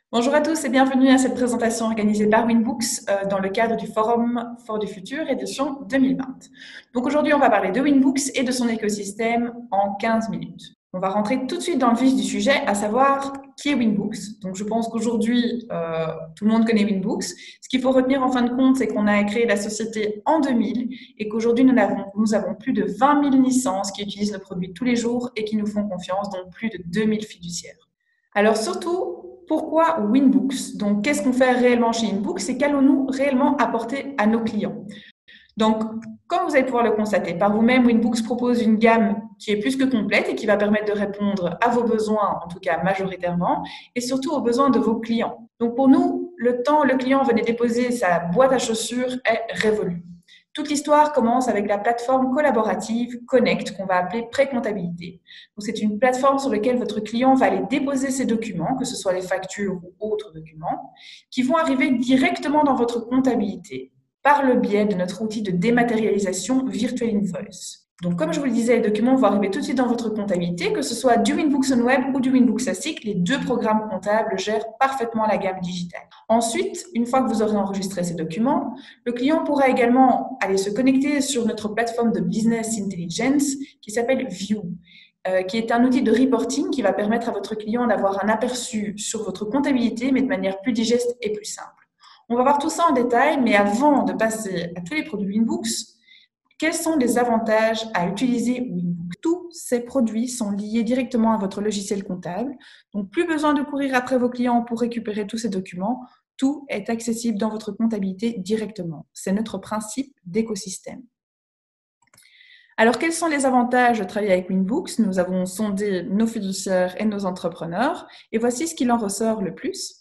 Bonjour à tous et bienvenue à cette présentation organisée par Winbooks dans le cadre du Forum Fort du Futur, édition 2020. Donc aujourd'hui, on va parler de Winbooks et de son écosystème en 15 minutes. On va rentrer tout de suite dans le vif du sujet, à savoir qui est Winbooks. Donc je pense qu'aujourd'hui, tout le monde connaît Winbooks. Ce qu'il faut retenir en fin de compte, c'est qu'on a créé la société en 2000 et qu'aujourd'hui, nous avons plus de 20 000 licences qui utilisent le produit tous les jours et qui nous font confiance, donc plus de 2000 fiduciaires. Alors surtout, pourquoi Winbooks? Donc, qu'est-ce qu'on fait réellement chez Winbooks et qu'allons-nous réellement apporter à nos clients? Donc, comme vous allez pouvoir le constater par vous-même, Winbooks propose une gamme qui est plus que complète et qui va permettre de répondre à vos besoins, en tout cas majoritairement, et surtout aux besoins de vos clients. Donc, pour nous, le temps où le client venait déposer sa boîte à chaussures est révolu. Toute l'histoire commence avec la plateforme collaborative Connect, qu'on va appeler pré-comptabilité. Donc, c'est une plateforme sur laquelle votre client va aller déposer ses documents, que ce soit les factures ou autres documents, qui vont arriver directement dans votre comptabilité par le biais de notre outil de dématérialisation Virtual Invoice. Donc, comme je vous le disais, les documents vont arriver tout de suite dans votre comptabilité, que ce soit du Winbooks On Web ou du Winbooks Classic, les deux programmes comptables gèrent parfaitement la gamme digitale. Ensuite, une fois que vous aurez enregistré ces documents, le client pourra également aller se connecter sur notre plateforme de business intelligence qui s'appelle View, qui est un outil de reporting qui va permettre à votre client d'avoir un aperçu sur votre comptabilité, mais de manière plus digeste et plus simple. On va voir tout ça en détail, mais avant de passer à tous les produits Winbooks, quels sont les avantages à utiliser Winbooks? Tous ces produits sont liés directement à votre logiciel comptable, donc plus besoin de courir après vos clients pour récupérer tous ces documents. Tout est accessible dans votre comptabilité directement. C'est notre principe d'écosystème. Alors, quels sont les avantages de travailler avec Winbooks? Nous avons sondé nos fiduciaires et nos entrepreneurs, et voici ce qu'il en ressort le plus.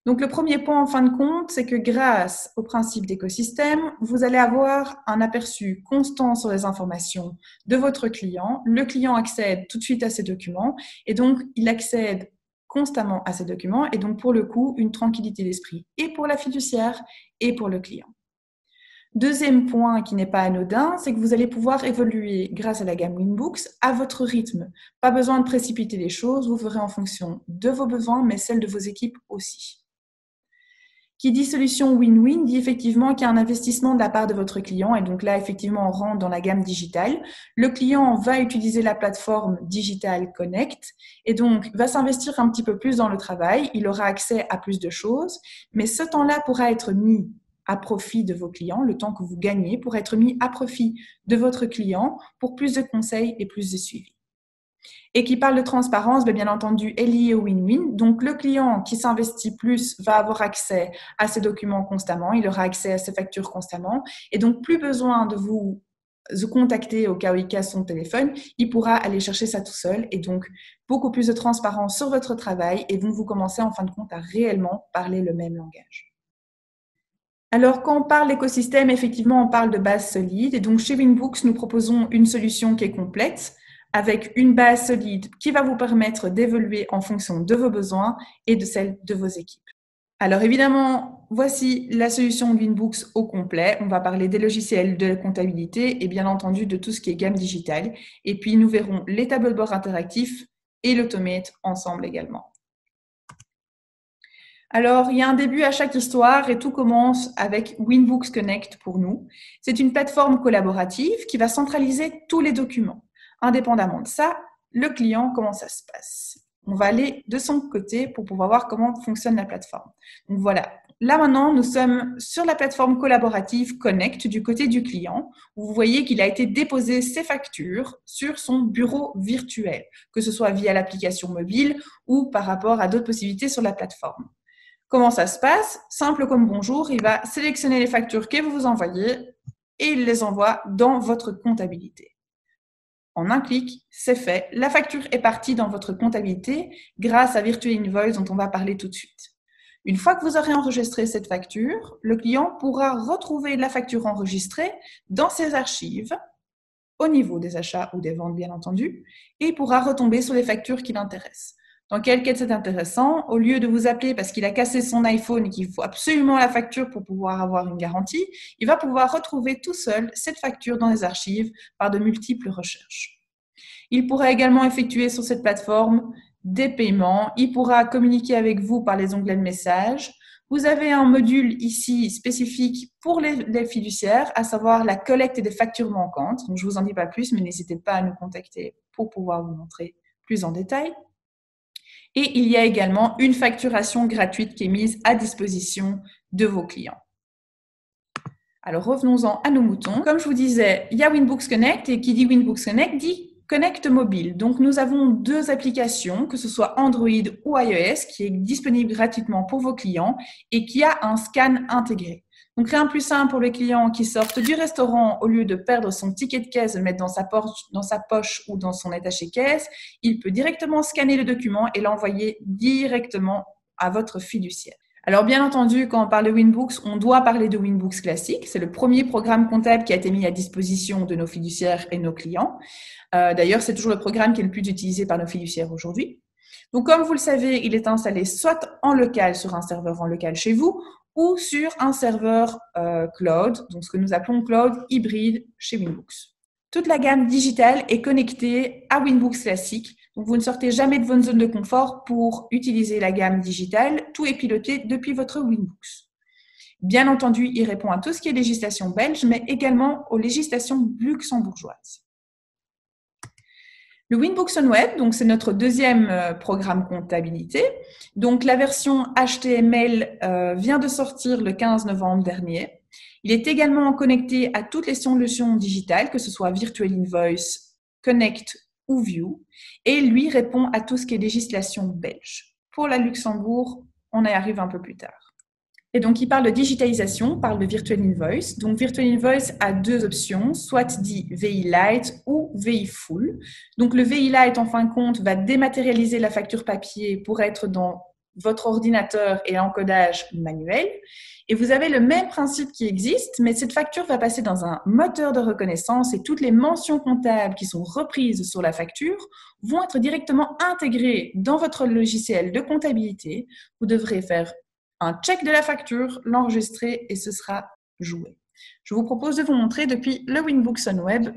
Donc, le premier point, en fin de compte, c'est que grâce au principe d'écosystème, vous allez avoir un aperçu constant sur les informations de votre client. Le client accède tout de suite à ces documents et donc il accède constamment à ces documents et donc pour le coup, une tranquillité d'esprit et pour la fiduciaire et pour le client. Deuxième point qui n'est pas anodin, c'est que vous allez pouvoir évoluer grâce à la gamme Winbooks à votre rythme. Pas besoin de précipiter les choses, vous ferez en fonction de vos besoins, mais celles de vos équipes aussi. Qui dit solution win-win dit effectivement qu'il y a un investissement de la part de votre client et donc là effectivement on rentre dans la gamme digitale. Le client va utiliser la plateforme Digital Connect et donc va s'investir un petit peu plus dans le travail, il aura accès à plus de choses, mais ce temps-là pourra être mis à profit de vos clients, le temps que vous gagnez pourra être mis à profit de votre client pour plus de conseils et plus de suivi. Et qui parle de transparence, bien entendu, est lié au win-win. Donc, le client qui s'investit plus va avoir accès à ses documents constamment, il aura accès à ses factures constamment, et donc plus besoin de vous contacter au cas où il casse son téléphone, il pourra aller chercher ça tout seul, et donc beaucoup plus de transparence sur votre travail, et vous commencez en fin de compte à réellement parler le même langage. Alors, quand on parle d'écosystème, effectivement, on parle de base solide. Et donc, chez Winbooks, nous proposons une solution qui est complète, avec une base solide qui va vous permettre d'évoluer en fonction de vos besoins et de celle de vos équipes. Alors, évidemment, voici la solution de Winbooks au complet. On va parler des logiciels de comptabilité et bien entendu de tout ce qui est gamme digitale. Et puis, nous verrons les tableaux de bord interactifs et l'automate ensemble également. Alors, il y a un début à chaque histoire et tout commence avec Winbooks Connect pour nous. C'est une plateforme collaborative qui va centraliser tous les documents. Indépendamment de ça, le client, comment ça se passe? On va aller de son côté pour pouvoir voir comment fonctionne la plateforme. Donc voilà, là maintenant, nous sommes sur la plateforme collaborative Connect du côté du client, où vous voyez qu'il a été déposé ses factures sur son bureau virtuel, que ce soit via l'application mobile ou par rapport à d'autres possibilités sur la plateforme. Comment ça se passe? Simple comme bonjour, il va sélectionner les factures que vous envoyez et il les envoie dans votre comptabilité. En un clic, c'est fait. La facture est partie dans votre comptabilité grâce à Virtual Invoice dont on va parler tout de suite. Une fois que vous aurez enregistré cette facture, le client pourra retrouver la facture enregistrée dans ses archives, au niveau des achats ou des ventes bien entendu, et pourra retomber sur les factures qui l'intéressent. Dans quel cas c'est intéressant, au lieu de vous appeler parce qu'il a cassé son iPhone et qu'il faut absolument la facture pour pouvoir avoir une garantie, il va pouvoir retrouver tout seul cette facture dans les archives par de multiples recherches. Il pourra également effectuer sur cette plateforme des paiements. Il pourra communiquer avec vous par les onglets de messages. Vous avez un module ici spécifique pour les fiduciaires, à savoir la collecte des factures manquantes. Donc, je ne vous en dis pas plus, mais n'hésitez pas à nous contacter pour pouvoir vous montrer plus en détail. Et il y a également une facturation gratuite qui est mise à disposition de vos clients. Alors, revenons-en à nos moutons. Comme je vous disais, il y a Winbooks Connect, et qui dit Winbooks Connect dit Connect mobile. Donc, nous avons deux applications, que ce soit Android ou iOS, qui est disponible gratuitement pour vos clients et qui a un scan intégré. Donc, rien de plus simple pour les clients qui sortent du restaurant, au lieu de perdre son ticket de caisse, de le mettre dans sa poche ou dans son attaché-caisse, il peut directement scanner le document et l'envoyer directement à votre fiduciaire. Alors, bien entendu, quand on parle de Winbooks, on doit parler de Winbooks Classic. C'est le premier programme comptable qui a été mis à disposition de nos fiduciaires et nos clients. D'ailleurs, c'est toujours le programme qui est le plus utilisé par nos fiduciaires aujourd'hui. Donc, comme vous le savez, il est installé soit en local sur un serveur en local chez vous ou sur un serveur cloud, donc ce que nous appelons cloud hybride chez Winbooks. Toute la gamme digitale est connectée à Winbooks Classic. Donc, vous ne sortez jamais de votre zone de confort pour utiliser la gamme digitale. Tout est piloté depuis votre Winbooks. Bien entendu, il répond à tout ce qui est législation belge, mais également aux législations luxembourgeoises. Le Winbooks on Web, donc c'est notre deuxième programme comptabilité. Donc, la version HTML vient de sortir le 15 novembre dernier. Il est également connecté à toutes les solutions digitales, que ce soit Virtual Invoice, Connect ou View, et lui répond à tout ce qui est législation belge. Pour la Luxembourg, on y arrive un peu plus tard. Et donc, il parle de digitalisation, parle de Virtual Invoice. Donc, Virtual Invoice a deux options, soit dit VI Lite ou VI Full. Donc, le VI Lite, en fin de compte, va dématérialiser la facture papier pour être dans votre ordinateur et l'encodage manuel. Et vous avez le même principe qui existe, mais cette facture va passer dans un moteur de reconnaissance et toutes les mentions comptables qui sont reprises sur la facture vont être directement intégrées dans votre logiciel de comptabilité. Vous devrez faire un check de la facture, l'enregistrer et ce sera joué. Je vous propose de vous montrer depuis le Winbooks on Web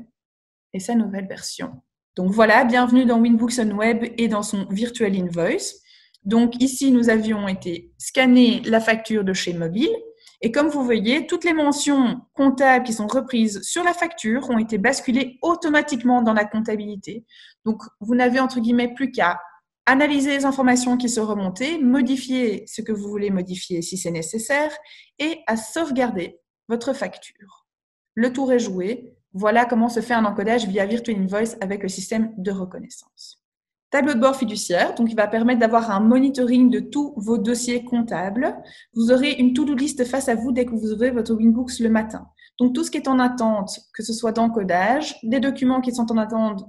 et sa nouvelle version. Donc voilà, bienvenue dans Winbooks on Web et dans son Virtual Invoice. Donc ici, nous avions été scanner la facture de chez Mobile et comme vous voyez, toutes les mentions comptables qui sont reprises sur la facture ont été basculées automatiquement dans la comptabilité. Donc vous n'avez entre guillemets plus qu'à analyser les informations qui sont remontées, modifier ce que vous voulez modifier si c'est nécessaire et à sauvegarder votre facture. Le tour est joué. Voilà comment se fait un encodage via Virtual Invoice avec le système de reconnaissance. Tableau de bord fiduciaire, donc il va permettre d'avoir un monitoring de tous vos dossiers comptables. Vous aurez une to-do list face à vous dès que vous ouvrez votre Winbooks le matin. Donc tout ce qui est en attente, que ce soit d'encodage, des documents qui sont en attente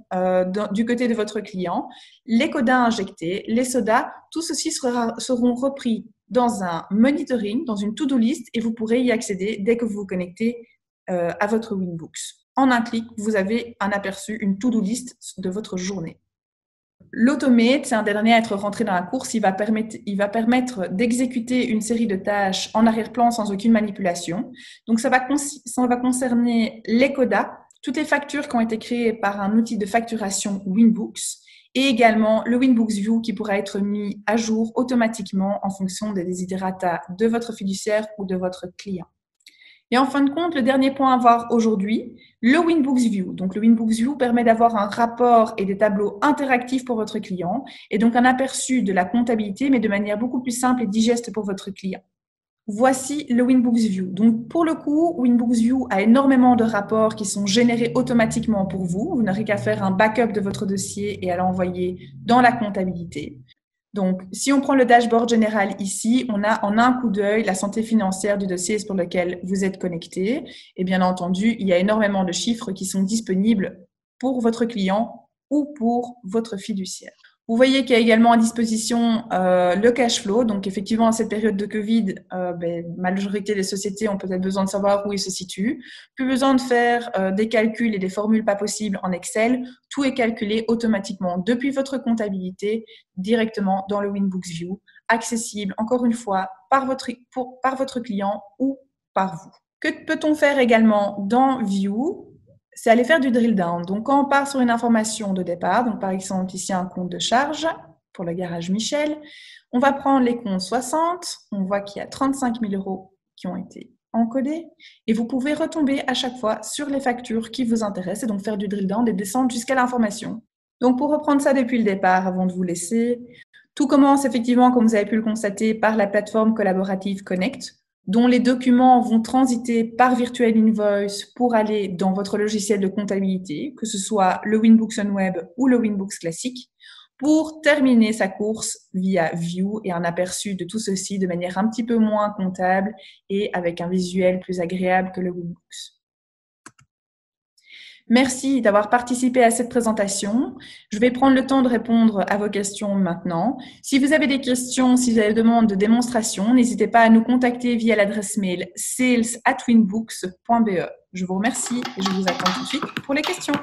du côté de votre client, les codas injectés, les sodas, tout ceci seront repris dans un monitoring, dans une to-do list et vous pourrez y accéder dès que vous vous connectez à votre Winbooks. En un clic, vous avez un aperçu, une to-do list de votre journée. L'automate, c'est un dernier à être rentré dans la course. Il va permettre d'exécuter une série de tâches en arrière-plan sans aucune manipulation. Donc, ça va concerner les codas, toutes les factures qui ont été créées par un outil de facturation Winbooks et également le Winbooks View qui pourra être mis à jour automatiquement en fonction des desiderata de votre fiduciaire ou de votre client. Et en fin de compte, le dernier point à voir aujourd'hui, le Winbooks View. Donc, le Winbooks View permet d'avoir un rapport et des tableaux interactifs pour votre client et donc un aperçu de la comptabilité, mais de manière beaucoup plus simple et digeste pour votre client. Voici le Winbooks View. Donc, pour le coup, Winbooks View a énormément de rapports qui sont générés automatiquement pour vous. Vous n'aurez qu'à faire un backup de votre dossier et à l'envoyer dans la comptabilité. Donc, si on prend le dashboard général ici, on a en un coup d'œil la santé financière du dossier pour lequel vous êtes connecté. Et bien entendu, il y a énormément de chiffres qui sont disponibles pour votre client ou pour votre fiduciaire. Vous voyez qu'il y a également à disposition le cash flow. Donc, effectivement, à cette période de Covid, la majorité des sociétés ont peut-être besoin de savoir où ils se situent. Plus besoin de faire des calculs et des formules pas possibles en Excel. Tout est calculé automatiquement depuis votre comptabilité, directement dans le Winbooks View, accessible, encore une fois, par votre client ou par vous. Que peut-on faire également dans View ? C'est aller faire du drill down. Donc, quand on part sur une information de départ, donc par exemple ici un compte de charge, pour le garage Michel. On va prendre les comptes 60. On voit qu'il y a 35 000 € qui ont été encodés. Et vous pouvez retomber à chaque fois sur les factures qui vous intéressent et donc faire du drill down et descendre jusqu'à l'information. Donc, pour reprendre ça depuis le départ, avant de vous laisser, tout commence effectivement, comme vous avez pu le constater, par la plateforme collaborative Connect, dont les documents vont transiter par Virtual Invoice pour aller dans votre logiciel de comptabilité, que ce soit le Winbooks on Web ou le Winbooks classique, pour terminer sa course via View et un aperçu de tout ceci de manière un petit peu moins comptable et avec un visuel plus agréable que le Winbooks. Merci d'avoir participé à cette présentation. Je vais prendre le temps de répondre à vos questions maintenant. Si vous avez des questions, si vous avez des demandes de démonstration, n'hésitez pas à nous contacter via l'adresse mail sales@winbooks.be. Je vous remercie et je vous attends tout de suite pour les questions.